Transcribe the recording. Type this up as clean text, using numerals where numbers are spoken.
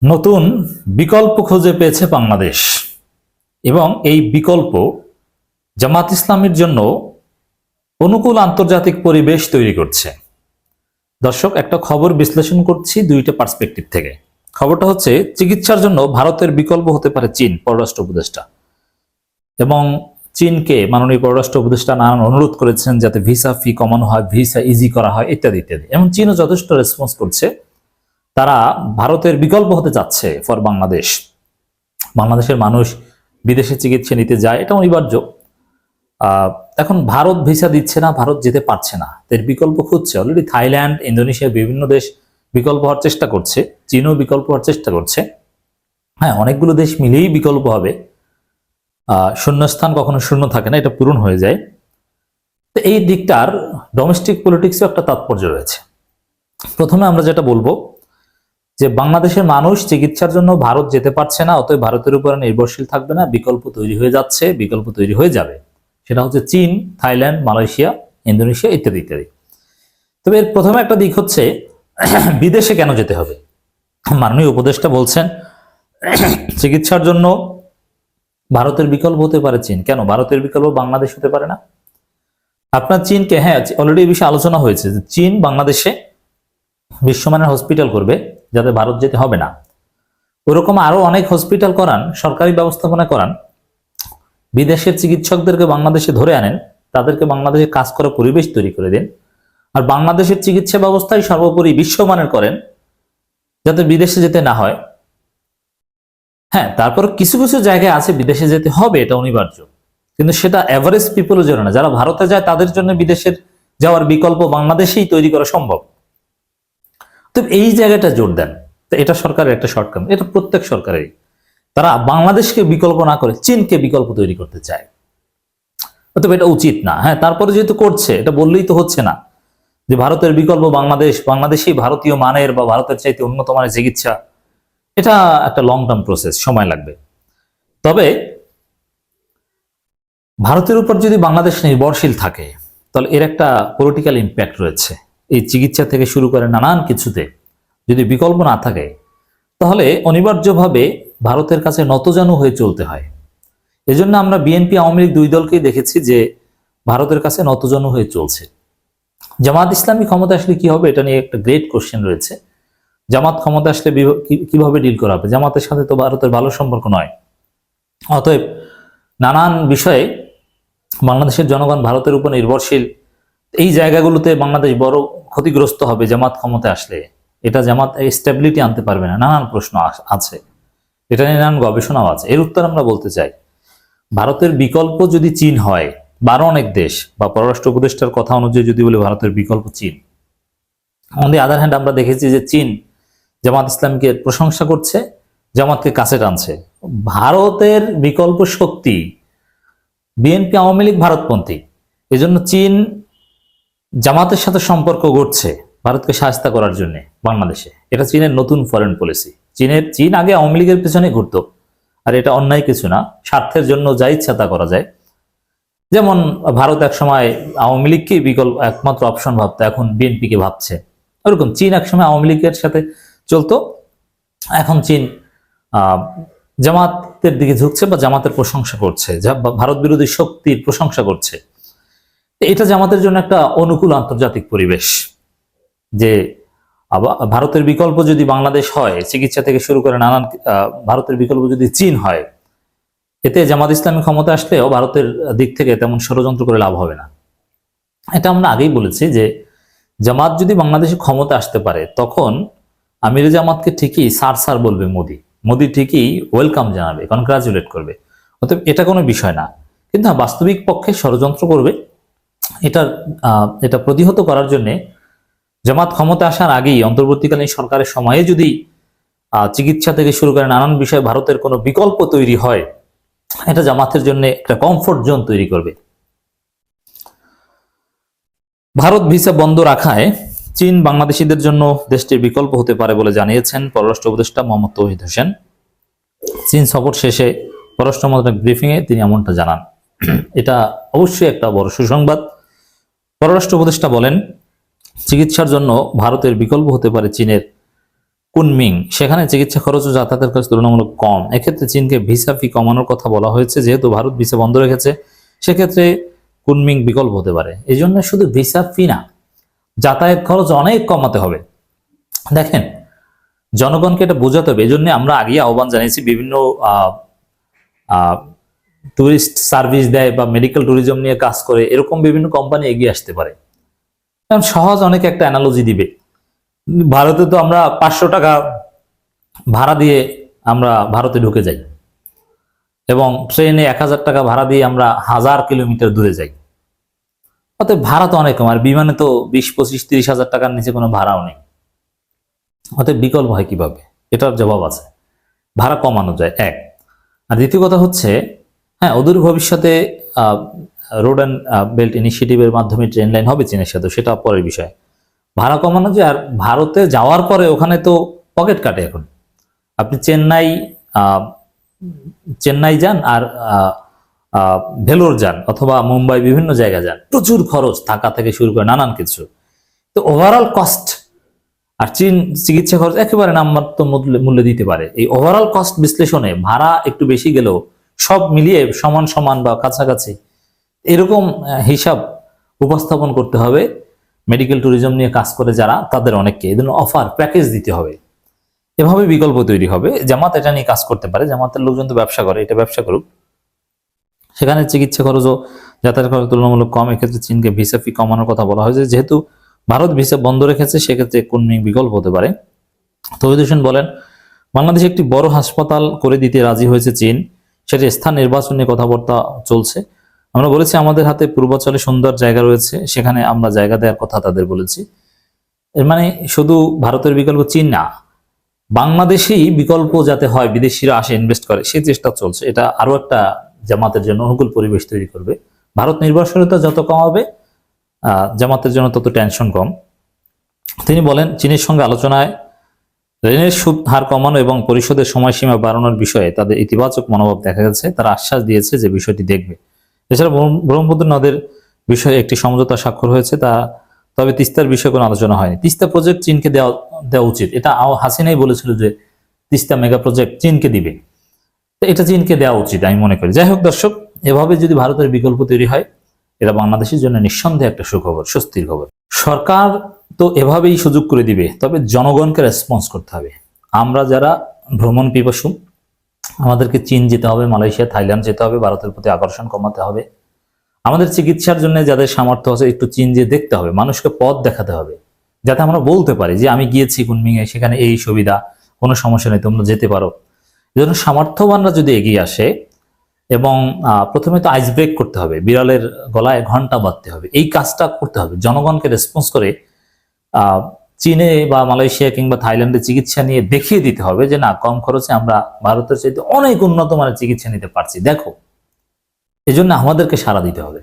নতুন বিকল্প খুঁজে পেয়েছে বাংলাদেশ এবং এই বিকল্প জামাত ইসলামীর জন্য অনুকূল আন্তর্জাতিক পরিবেশ তৈরি করছে। দর্শক, একটা খবর বিশ্লেষণ করছি দুইটা পার্সপেক্টিভ থেকে। খবরটা হচ্ছে, চিকিৎসার জন্য ভারতের বিকল্প হতে পারে চীন। পররাষ্ট্র উপদেষ্টা এবং চীনকে মাননীয় পররাষ্ট্র উপদেষ্টা নানান অনুরোধ করেছেন যাতে ভিসা ফি কমানো হয়, ভিসা ইজি করা হয়, ইত্যাদি ইত্যাদি। এবং চীনও যথেষ্ট রেসপন্স করছে। তারা ভারতের বিকল্প হতে যাচ্ছে ফর বাংলাদেশ। বাংলাদেশের মানুষ বিদেশে চিকিৎসা নিতে যায়, এটা অনিবার্য। এখন ভারত ভিসা দিচ্ছে না, ভারত যেতে পারছে না, এর বিকল্প খুঁজছে। অলরেডি থাইল্যান্ড, ইন্দোনেশিয়া, বিভিন্ন দেশ বিকল্প হওয়ার চেষ্টা করছে, চীনও বিকল্প হওয়ার চেষ্টা করছে। হ্যাঁ, অনেকগুলো দেশ মিলেই বিকল্প হবে। শূন্যস্থান কখনো শূন্য থাকে না, এটা পূরণ হয়ে যায়। তো এই দিকটার ডোমেস্টিক পলিটিক্সেও একটা তাৎপর্য রয়েছে। প্রথমে আমরা যেটা বলবো যে বাংলাদেশের মানুষ চিকিৎসার জন্য ভারত যেতে পারছে না, অতএব ভারতের উপরে নির্ভরশীল থাকবে না, বিকল্প তৈরি হয়ে যাচ্ছে, বিকল্প তৈরি হয়ে যাবে। সেটা হচ্ছে চীন, থাইল্যান্ড, মালয়েশিয়া, ইন্দোনেশিয়া, ইত্যাদি ইত্যাদি। তবে এর প্রথমে একটা দিক হচ্ছে, বিদেশে কেন যেতে হবে? মাননীয় উপদেষ্টা বলছেন চিকিৎসার জন্য ভারতের বিকল্প হতে পারে চীন। কেন ভারতের বিকল্প বাংলাদেশ হতে পারে না? আপনার চীনকে, হ্যাঁ অলরেডি এই বিষয়ে আলোচনা হয়েছে যে চীন বাংলাদেশে বিশ্বমানের হসপিটাল করবে যাতে ভারত যেতে হবে না। ওরকম আরো অনেক হসপিটাল করান, সরকারি ব্যবস্থাপনা করান, বিদেশের চিকিৎসকদেরকে বাংলাদেশে ধরে আনেন, তাদেরকে বাংলাদেশে কাজ করার পরিবেশ তৈরি করে দিন। আর বাংলাদেশের চিকিৎসা ব্যবস্থায় সর্বোপরি বিশ্বমানের করেন যাতে বিদেশে যেতে না হয়। হ্যাঁ, তারপর কিছু কিছু জায়গায় আছে বিদেশে যেতে হবে, এটা অনিবার্য, কিন্তু সেটা এভারেজ পিপলের জন্য না। যারা ভারতে যায় তাদের জন্য বিদেশের যাওয়ার বিকল্প বাংলাদেশেই তৈরি করা সম্ভব। তো এই জায়গাটা জোর দেন। তো এটা সরকারের একটা শর্টকাম, এটা প্রত্যেক সরকারেরই। তারা বাংলাদেশকে বিকল্প না করে চীনকে বিকল্প তৈরি করতে চায়, অতএব এটা উচিত না। হ্যাঁ, তারপরে যেহেতু করছে, এটা বললেই তো হচ্ছে না যে ভারতের বিকল্প বাংলাদেশ, বাংলাদেশেই ভারতীয় মানের বা ভারতের চাইতে উন্নত মানের চিকিৎসা। এটা একটা লং টার্ম প্রসেস, সময় লাগবে। তবে ভারতের উপর যদি বাংলাদেশ নির্ভরশীল থাকে তাহলে এর একটা পলিটিক্যাল ইম্প্যাক্ট রয়েছে। এই চিকিৎসা থেকে শুরু করে নানান কিছুতে যদি বিকল্প না থাকে তাহলে অনিবার্যভাবে ভারতের কাছে নতজানু হয়ে চলতে হয়। এজন্য আমরা বিএনপি, আওয়ামী লীগ দুই দলকেই দেখেছি যে ভারতের কাছে নতজানু হয়ে চলছে। জামাত ইসলামী ক্ষমতা আসলে কি হবে, এটা নিয়ে একটা গ্রেট কোশ্চেন রয়েছে। জামাত ক্ষমতা আসলে কিভাবে ডিল করা হবে? জামাতের সাথে তো ভারতের ভালো সম্পর্ক নয়। অতএব নানান বিষয়ে বাংলাদেশের জনগণ ভারতের উপর নির্ভরশীল। এই জায়গাগুলোতে বাংলাদেশ বড় ক্ষতিগ্রস্ত হবে জামাত ক্ষমতায় আসলে। এটা জামাত স্টেবিলিটি আনতে পারবে না, নানান প্রশ্ন আছে, এটা নিয়ে নানান গবেষণাও আছে। এর উত্তর আমরা বলতে চাই, ভারতের বিকল্প যদি চীন হয়, বারো অনেক দেশ বা পররাষ্ট্র উপদেষ্টার কথা অনুযায়ী যদি বলি ভারতের বিকল্প চীন। অন দি আদার হ্যান্ড আমরা দেখেছি যে চীন জামাত ইসলামকে প্রশংসা করছে, জামাতকে কাছে টানছে। ভারতের বিকল্প শক্তি বিএনপি, আওয়ামী লীগ ভারতপন্থী। এজন্য চীন জামাতের সাথে সম্পর্ক গড়ছে ভারতকে সাহায্য করার জন্য বাংলাদেশে। এটা চীনের নতুন ফরেন পলিসি। চীন আগে আওয়ামী লীগের পেছনে ঘুরতো, আর এটা অন্যায় কিছু না। স্বার্থের জন্য যা ইচ্ছা তা করা যায়। যেমন ভারত এক সময় আওয়ামী লীগকে বিকল্প একমাত্র অপশন ভাবতো, এখন বিএনপিকে ভাবছে। ওরকম চীন একসময় আওয়ামী লীগের সাথে চলতো, এখন চীন জামাতের দিকে ঝুঁকছে বা জামাতের প্রশংসা করছে, ভারত বিরোধী শক্তির প্রশংসা করছে। এটা জামাতের জন্য একটা অনুকূল আন্তর্জাতিক পরিবেশ যে ভারতের বিকল্প যদি বাংলাদেশ হয়, চিকিৎসা থেকে শুরু করে নানান, ভারতের বিকল্প যদি চীন হয়, এতে জামাত ইসলামী ক্ষমতা আসলেও ভারতের দিক থেকে তেমন ষড়যন্ত্র করে লাভ হবে না। এটা আমরা আগেই বলেছি যে জামাত যদি বাংলাদেশে ক্ষমতা আসতে পারে তখন আমির জামাতকে ঠিকই স্যার বলবে মোদি ঠিকই ওয়েলকাম জানাবে, কনগ্রাচুলেট করবে। অতএব এটা কোনো বিষয় না, কিন্তু বাস্তবিক পক্ষে ষড়যন্ত্র করবে। এটা প্রতিহত করার জন্য জামাত ক্ষমতা আসার আগেই অন্তর্বর্তীকালীন সরকারের সময়ে যদি চিকিৎসা থেকে শুরু করে নানান বিষয়ে ভারতের কোনো বিকল্প তৈরি হয়, এটা জামাতের জন্য একটা কমফোর্ট জোন তৈরি করবে। ভারত ভিসা বন্ধ রাখায় চীন বাংলাদেশিদের জন্য দেশটির বিকল্প হতে পারে বলে জানিয়েছেন পররাষ্ট্র উপদেষ্টা মোহাম্মদ তৌহিদ হোসেন। চীন সফর শেষে পররাষ্ট্র মন্ত্রণালয়ের ব্রিফিংয়ে তিনি এমনটা জানান। এটা অবশ্যই একটা বড় সুসংবাদ। পররাষ্ট্র উপদেষ্টা বলেন, চিকিৎসার জন্য ভারতের বিকল্প হতে পারে চীনের কুনমিং, সেখানে চিকিৎসা খরচ ও যাতায়াতের খরচ তুলনামূলক কম। এক্ষেত্রে চীনকে ভিসা ফি কমানোর কথা বলা হয়েছে। যেহেতু ভারত ভিসা বন্ধ রেখেছে, সেক্ষেত্রে কুনমিং বিকল্প হতে পারে। এই জন্য শুধু ভিসা ফি না, যাতায়াত খরচ অনেক কমাতে হবে। দেখেন, জনগণকে এটা বোঝাতে হবে। এই জন্য আমরা আগেই আহ্বান জানিয়েছি, বিভিন্ন টুরিস্ট সার্ভিস দেয় বা মেডিকেল ট্যুরিজম নিয়ে কাজ করে, এরকম বিভিন্ন কোম্পানি এগিয়ে আসতে পারে। কারণ সহজ অনেক একটা অ্যানালজি দিবে। ভারতে তো আমরা 500 টাকা ভাড়া দিয়ে আমরা ভারতে ঢুকে যাই, এবং ট্রেনে 1000 টাকা ভাড়া দিয়ে আমরা 1000 কিলোমিটার দূরে যাই। অতএব ভাড়া তো অনেক কম, আর বিমানে তো 20, 25, 30 হাজার টাকার নিচে কোনো ভাড়াও নেই। অতএব বিকল্প হয় কিভাবে? এটার জবাব আছে, ভাড়া কমানো যায় এক। আর দ্বিতীয় কথা হচ্ছে, হ্যাঁ, অদূর ভবিষ্যতে রোড অ্যান্ড বেল্ট ইনিশিয়েটিভের মাধ্যমে ট্রেন লাইন হবে চীনের সাথে, সেটা পরের বিষয়। ভাড়া কমানো যায়। আর ভারতে যাওয়ার পরে ওখানে তো পকেট কাটে। এখন আপনি চেন্নাই যান আর ভেলোর যান অথবা মুম্বাই, বিভিন্ন জায়গা যান, প্রচুর খরচ, থাকা থেকে শুরু করে নানান কিছু। তো ওভারঅল কস্ট, আর চীন চিকিৎসা খরচ একেবারে নামমাত্র মূল্যে দিতে পারে। এই ওভারঅল কস্ট বিশ্লেষণে ভাড়া একটু বেশি গেলেও সব মিলিয়ে সমান সমান বা কাছাকাছি, এরকম হিসাব উপস্থাপন করতে হবে। মেডিকেল ট্যুরিজম নিয়ে কাজ করে যারা, তাদের অনেককে এই ধরনের অফার প্যাকেজ দিতে হবে। এভাবে বিকল্প তৈরি হবে। জামাত এটা নিয়ে কাজ করতে পারে। জামাতের লোকজন তো ব্যবসা করে, এটা ব্যবসা করুক। সেখানে চিকিৎসা খরচ ও যাতায়াত খরচ তুলনামূলক কম। এক্ষেত্রে চীনকে ভিসা ফি কমানোর কথা বলা হয়েছে। যেহেতু ভারত ভিসা বন্ধ রেখেছে, সেক্ষেত্রে কুনমিং বিকল্প হতে পারে। তৌহিদ হোসেন বলেন, বাংলাদেশে একটি বড় হাসপাতাল করে দিতে রাজি হয়েছে চীন। সেটি স্থান নির্বাচন নিয়ে কথাবার্তা চলছে। আমরা বলেছি আমাদের হাতে পূর্বাঞ্চলে সুন্দর জায়গা রয়েছে, সেখানে আমরা জায়গা দেওয়ার কথা তাদের বলেছি। এর মানে শুধু ভারতের বিকল্প চীন না, বাংলাদেশেই বিকল্প যাতে হয়, বিদেশিরা আসে ইনভেস্ট করে, সেই চেষ্টা চলছে। এটা আরো একটা জামাতের জন্য অনুকূল পরিবেশ তৈরি করবে। ভারত নির্ভরশীলতা যত কম হবে, জামাতের জন্য তত টেনশন কম। তিনি বলেন, চীনের সঙ্গে আলোচনায় ঋণের সুদ হার কমানো এবং পরিশোধের সময়সীমা বাড়ানোর বিষয়ে তাদের ইতিবাচক মনোভাব দেখা গেছে। তারা আশ্বাস দিয়েছে যে বিষয়টি দেখবে। এছাড়া ব্রহ্মপুত্র নদের বিষয়ে একটি সমঝোতা স্বাক্ষর হয়েছে, তবে তিস্তার বিষয়ে কোনো আলোচনা হয়নি। তিস্তা প্রজেক্ট চীনকে দেওয়া উচিত, এটা হাসিনাই বলেছিল যে তিস্তা মেগা প্রজেক্ট চীনকে দিবে। তো এটা চীনকে দেওয়া উচিত আমি মনে করি। যাই হোক দর্শক, এভাবে যদি ভারতের বিকল্প তৈরি হয়, এটা বাংলাদেশের জন্য নিঃসন্দেহে একটা সুখবর, স্বস্তির খবর। সরকার তো এভাবেই সুযোগ করে দিবে, তবে জনগণকে রেসপন্স করতে হবে। আমরা যারা ভ্রমণ পিপাসু, আমাদেরকে চীন যেতে হবে, মালয়েশিয়া, থাইল্যান্ড যেতে হবে, ভারতের প্রতি আকর্ষণ কমাতে হবে। আমাদের চিকিৎসার জন্য যাদের সামর্থ্য আছে, একটু চীন যে দেখতে হবে, মানুষকে পথ দেখাতে হবে, যাতে আমরা বলতে পারি যে আমি গিয়েছি কুনমিংয়ে, সেখানে এই সুবিধা, কোনো সমস্যা নেই, তোমরা যেতে পারো। এই জন্য সামর্থ্যবানরা যদি এগিয়ে আসে, এবং প্রথমে তো আইস ব্রেক করতে হবে, বিড়ালের গলায় ঘন্টা বাঁধতে হবে, এই কাজটা করতে হবে। জনগণকে রেসপন্স করে চীনে বা মালয়েশিয়া কিংবা থাইল্যান্ডে চিকিৎসা নিয়ে দেখিয়ে দিতে হবে যে না, কম খরচে আমরা ভারতের চাইতে অনেক উন্নত মানের চিকিৎসা নিতে পারছি, দেখো। এই জন্য আমাদেরকে সাড়া দিতে হবে।